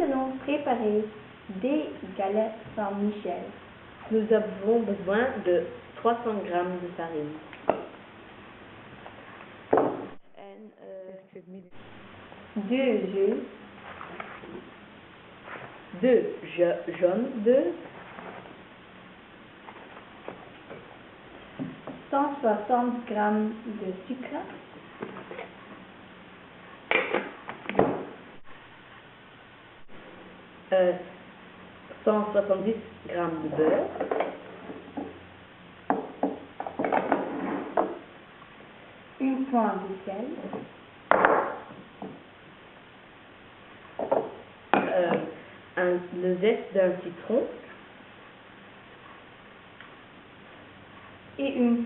allons préparer des galettes Saint-Michel. Nous avons besoin de 300 g de farine. 2 œufs. 2 jaunes d'œufs. 160 g de sucre. 170 g de beurre. Une pointe de sel. Le zeste d'un citron. Et une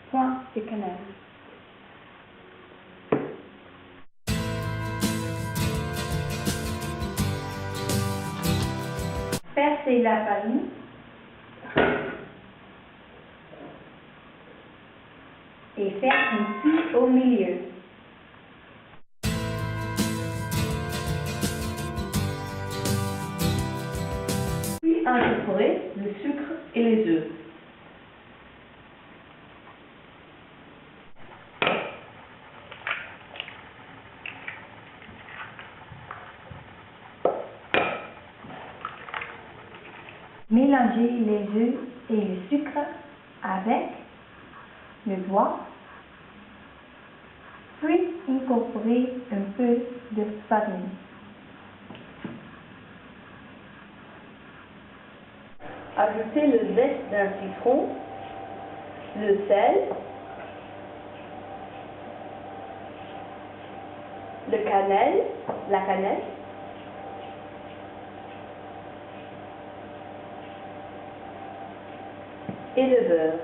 pointe de cannelle. Percer la farine. Et faire un pli au milieu. Puis incorporer le sucre et les œufs. Mélanger les œufs et le sucre avec le doigt, puis incorporer un peu de farine. Ajouter le zeste d'un citron, le sel, la cannelle, et le beurre.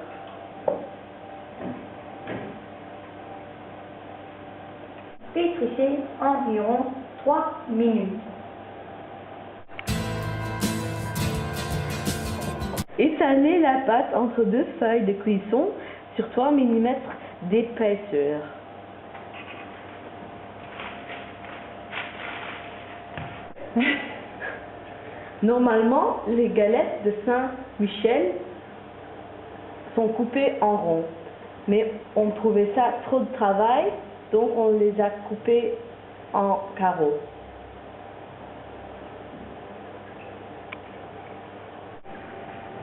Pétrir environ 3 minutes. Étaler la pâte entre deux feuilles de cuisson sur 3 mm d'épaisseur. Normalement, les galettes de Saint-Michel sont coupées en rond, mais on trouvait ça trop de travail, donc on les a coupées en carreaux.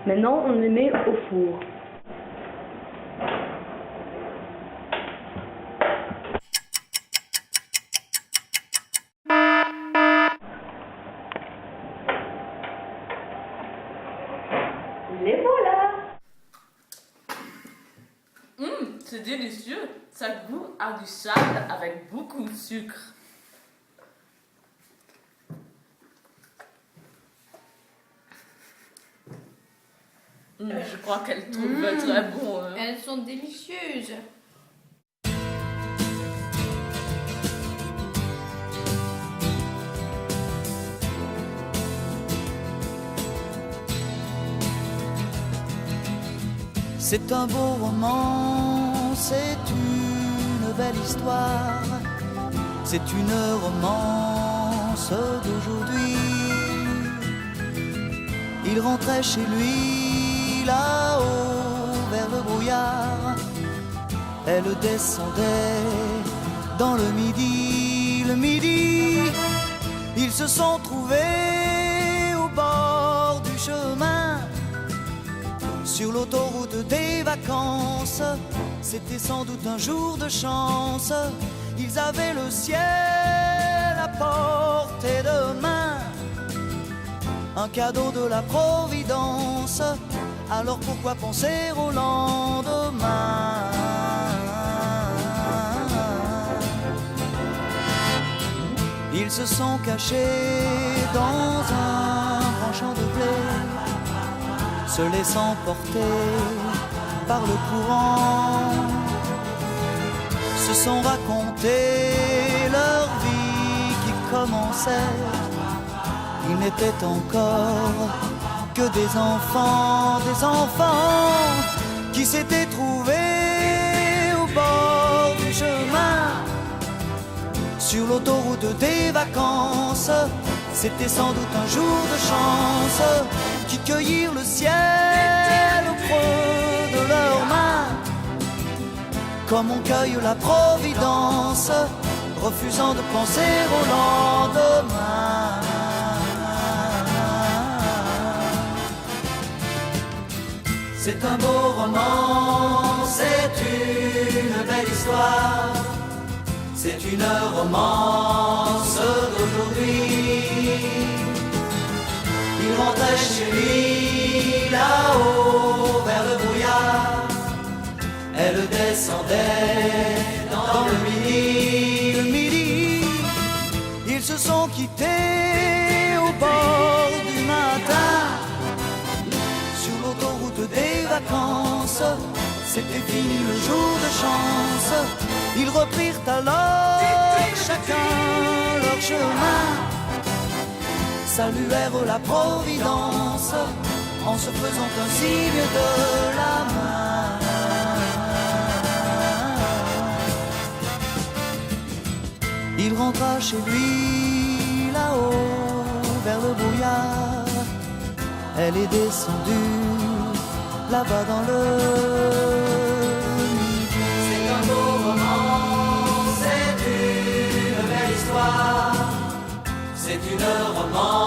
Maintenant, on les met au four. Les voilà! C'est délicieux. Ça goûte à du sable avec beaucoup de sucre. Je crois qu'elle trouve très bon. Hein. Elles sont délicieuses. C'est un beau roman, c'est une belle histoire, c'est une romance d'aujourd'hui. Il rentrait chez lui là-haut vers le brouillard, elle descendait dans le midi, ils se sont trouvés au bord du chemin. Sur l'autoroute des vacances, c'était sans doute un jour de chance. Ils avaient le ciel à portée de main, un cadeau de la Providence. Alors pourquoi penser au lendemain? Ils se sont cachés dans un grand champ de blé, se laissant porter par le courant, se sont racontés leur vie qui commençait. Ils n'étaient encore que des enfants qui s'étaient trouvés au bord du chemin. Sur l'autoroute des vacances, C'était sans doute un jour de chance qui cueillirent le ciel au creux de leurs mains, comme on cueille la providence, refusant de penser au lendemain. C'est un beau roman, c'est une belle histoire, c'est une romance d'aujourd'hui. Il rentrait chez lui là-haut vers le brouillard, elle descendait dans le midi. Le midi, ils se sont quittés au bord du matin, sur l'autoroute des vacances. C'était fini le jour de chance. Ils reprirent alors chacun leur chemin, saluèrent la providence en se faisant un signe de la main. Il rentra chez lui là-haut vers le brouillard, elle est descendue là-bas dans le midi. C'est un beau roman, c'est une belle histoire, c'est une romance